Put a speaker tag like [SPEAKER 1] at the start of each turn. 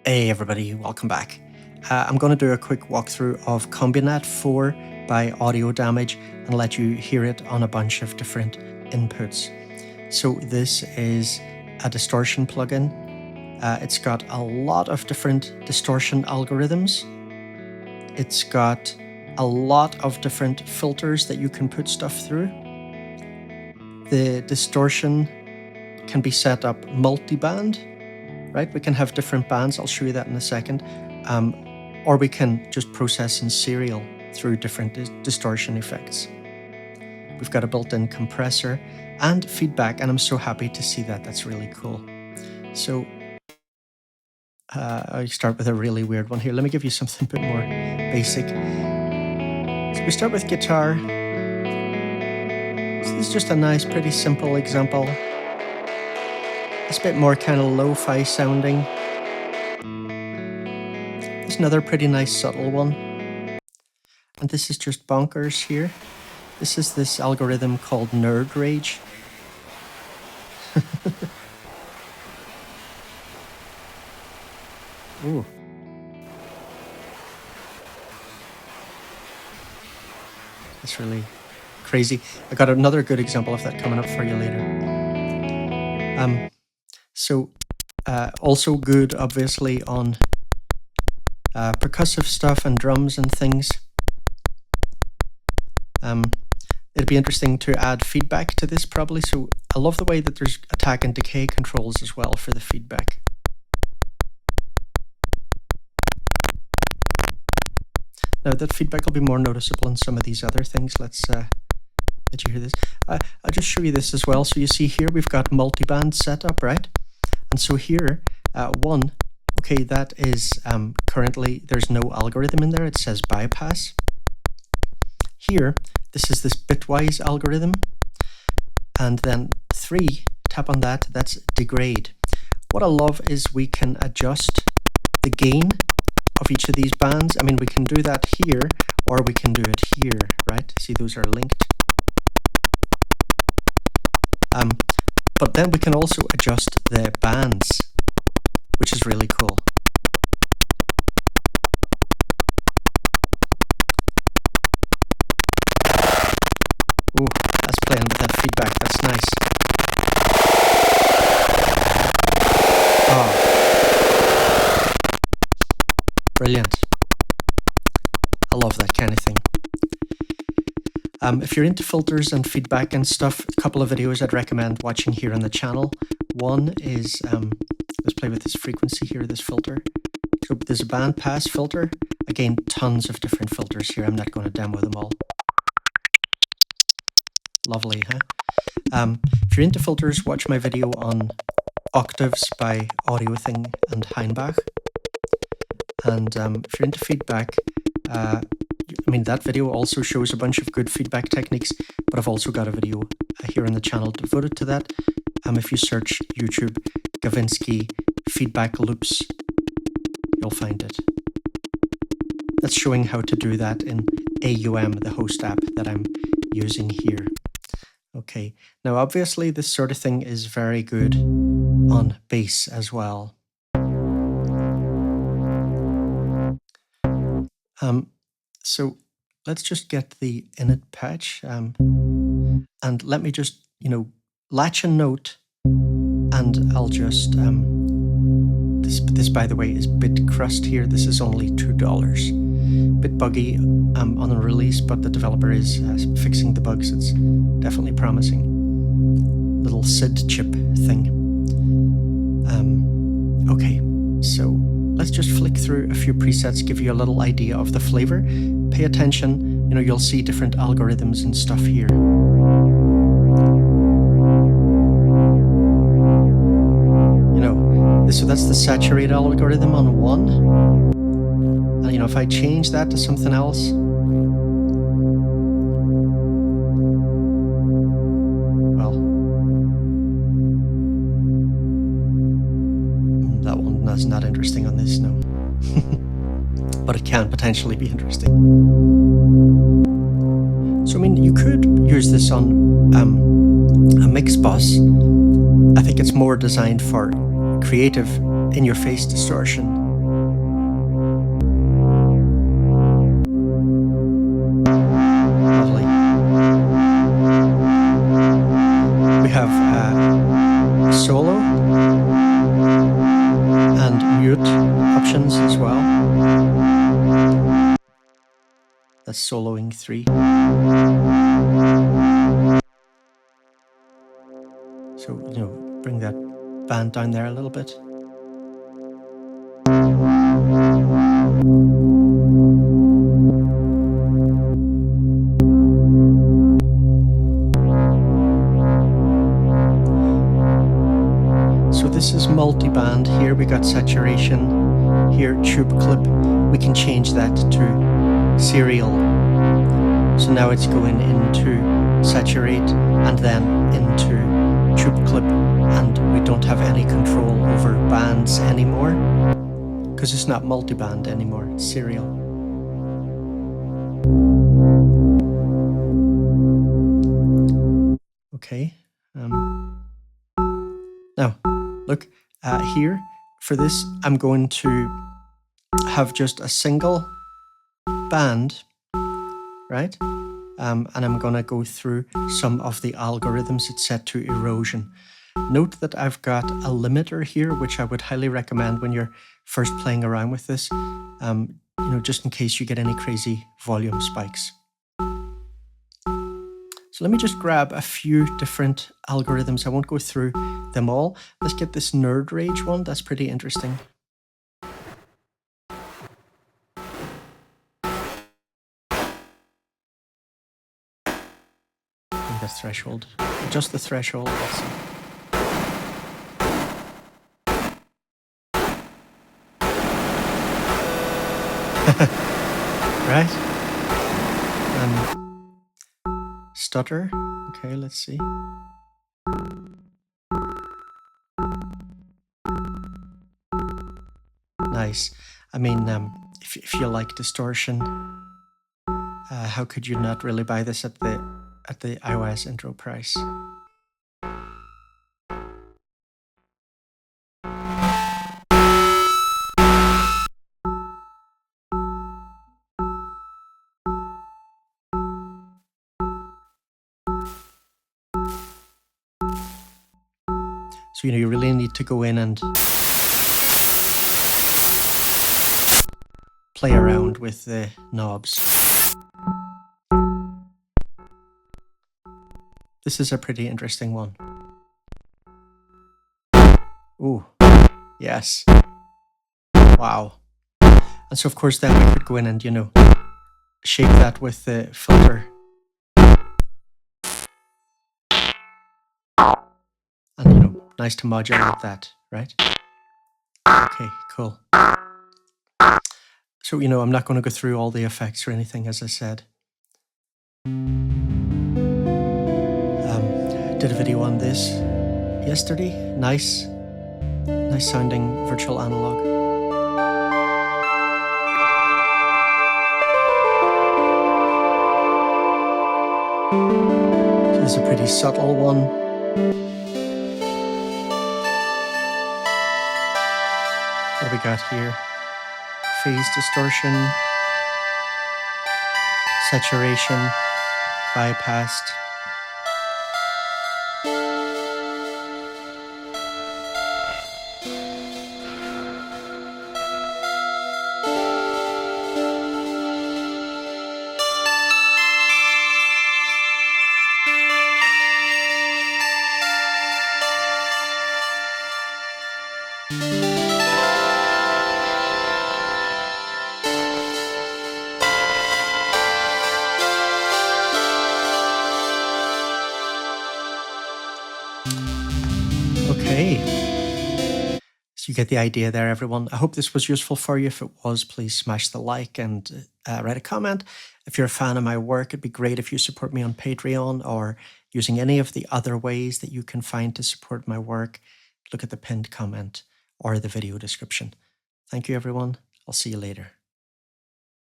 [SPEAKER 1] Hey everybody, welcome back. I'm going to do a quick walkthrough of Kombinat4 by Audio Damage and let you hear it on a bunch of different inputs. So this is a distortion plugin. It's got a lot of different distortion algorithms. It's got a lot of different filters that you can put stuff through. The distortion can be set up multiband. Right, we can have different bands, I'll show you that in a second, or we can just process in serial through different distortion effects. We've got a built-in compressor and feedback, and I'm so happy to see that. That's really cool. So I start with a really weird one here. Let me give you something a bit more basic. So we start with guitar. So this is just a nice, pretty simple example. It's a bit more kind of lo-fi sounding. There's another pretty nice subtle one. And this is just bonkers here. This is this algorithm called Nerd Rage. Ooh. That's really crazy. I got another good example of that coming up for you later. So also good, obviously, on percussive stuff and drums and things. It'd be interesting to add feedback to this probably. So I love the way that there's attack and decay controls as well for the feedback. Now that feedback will be more noticeable in some of these other things. Let's let you hear this. I'll just show you this as well. So you see here we've got multiband set up, right? And so here, okay, that is currently, there's no algorithm in there. It says bypass. Here, this is this bitwise algorithm. And then 3, tap on that, that's degrade. What I love is we can adjust the gain of each of these bands. I mean, we can do that here, or we can do it here, right? See, those are linked. But then we can also adjust the bands, which is really cool. Ooh, that's playing with that feedback, that's nice. Oh. Brilliant. I love that kind of thing. If you're into filters and feedback and stuff, a couple of videos I'd recommend watching here on the channel. One is, let's play with this frequency here, this filter. So there's a band pass filter. Again, tons of different filters here. I'm not going to demo them all. Lovely, huh? If you're into filters, watch my video on Octaves by Audio Thing and Heinbach. And if you're into feedback, I mean, that video also shows a bunch of good feedback techniques, but I've also got a video here on the channel devoted to that. If you search YouTube, Gavinsky feedback loops, you'll find it. That's showing how to do that in AUM, the host app that I'm using here. Okay, now obviously this sort of thing is very good on bass as well. So let's just get the init patch and let me just, latch a note, and I'll just, this by the way is Bitcrust here. This is only $2. Bit buggy on the release, but the developer is fixing the bugs. It's definitely promising. Little SID chip thing. Okay, so let's just flick through a few presets, give you a little idea of the flavor. Pay attention, you'll see different algorithms and stuff here. So that's the saturate algorithm on 1. And if I change that to something else, well, that one is not interesting on this, no. But it can potentially be interesting. So, I mean, you could use this on a mix bus. I think it's more designed for creative in-your-face distortion. sections as well. That's soloing 3. So, you know, bring that band down there a little bit. So this is multiband. Here we got saturation. Here tube clip. We can change that to serial. So now it's going into saturate and then into tube clip, and we don't have any control over bands anymore because it's not multiband anymore, it's serial. Okay. Now, look, here, for this, I'm going to have just a single band, right? And I'm going to go through some of the algorithms. It's set to erosion. Note that I've got a limiter here, which I would highly recommend when you're first playing around with this, you know, just in case you get any crazy volume spikes. So let me just grab a few different algorithms. I won't go through them all. Let's get this Nerd Rage one. That's pretty interesting. The threshold. Adjust the threshold. Let's see. Right? Stutter. Okay, let's see. Nice. I mean, if you like distortion, how could you not really buy this at the iOS intro price? So, you know, you really need to go in and play around with the knobs. This is a pretty interesting one. Ooh, yes. Wow. And so, of course, then we could go in and, you know, shape that with the filter. And, you know, nice to modulate that, right? Okay, cool. So, you know, I'm not going to go through all the effects or anything, as I said. Did a video on this yesterday. Nice sounding virtual analog. So this is a pretty subtle one. What do we got here? Phase distortion, saturation, bypassed. Okay, so you get the idea there, everyone. I hope this was useful for you. If it was, please smash the like and write a comment. If you're a fan of my work, it'd be great if you support me on Patreon or using any of the other ways that you can find to support my work. Look at the pinned comment or the video description. Thank you, everyone. I'll see you later.